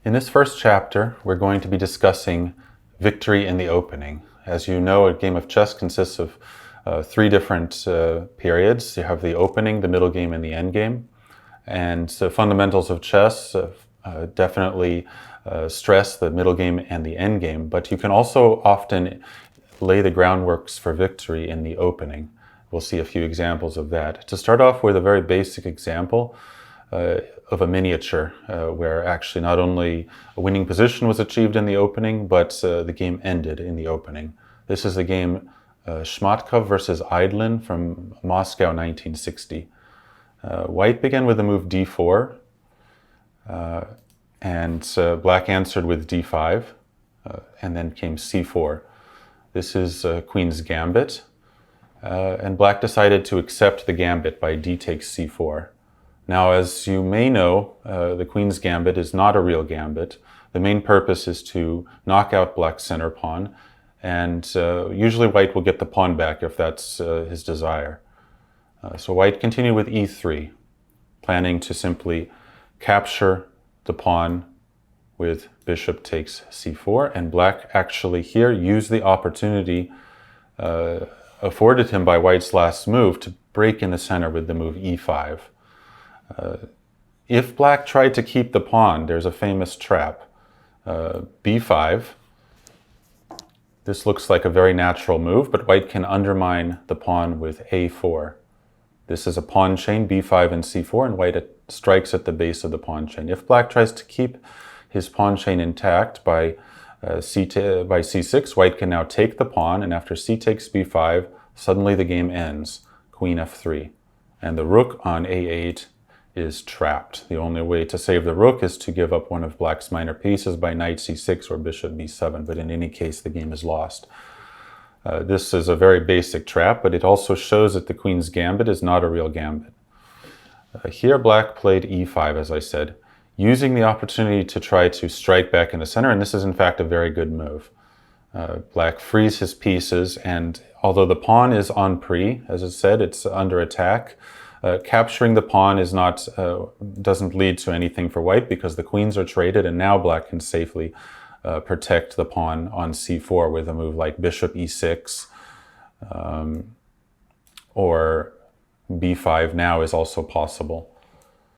In this first chapter, we're going to be discussing victory in the opening. As you know, a game of chess consists of three different periods. You have the opening, the middle game, and the end game. And the fundamentals of chess definitely stress the middle game and the end game, but you can also often lay the groundworks for victory in the opening. We'll see a few examples of that. To start off with a very basic example of a miniature where actually not only a winning position was achieved in the opening, but the game ended in the opening. This is the game Shmatkov versus Eidlin from Moscow 1960. White began with the move d4, and black answered with d5, and then came c4. This is Queen's Gambit, and black decided to accept the gambit by d takes c4. Now, as you may know, the Queen's Gambit is not a real gambit. The main purpose is to knock out black's center pawn, and usually white will get the pawn back if that's his desire. So white continued with e3, planning to simply capture the pawn with bishop takes c4, and black actually here used the opportunity afforded him by white's last move to break in the center with the move e5. If black tried to keep the pawn, there's a famous trap. b5. This looks like a very natural move, but white can undermine the pawn with a4. This is a pawn chain, b5 and c4, and white strikes at the base of the pawn chain. If black tries to keep his pawn chain intact by c6, white can now take the pawn, and after c takes b5, suddenly the game ends, queen f3. And the rook on a8 is trapped. The only way to save the rook is to give up one of black's minor pieces by knight c6 or bishop b7, but in any case, the game is lost. This is a very basic trap, but it also shows that the Queen's Gambit is not a real gambit. Here, black played e5, as I said, using the opportunity to try to strike back in the center, and this is in fact a very good move. Black frees his pieces, and although the pawn is en prise, as I said, it's under attack, capturing the pawn is not doesn't lead to anything for white because the queens are traded, and now black can safely protect the pawn on c4 with a move like bishop e6, or b5 now is also possible.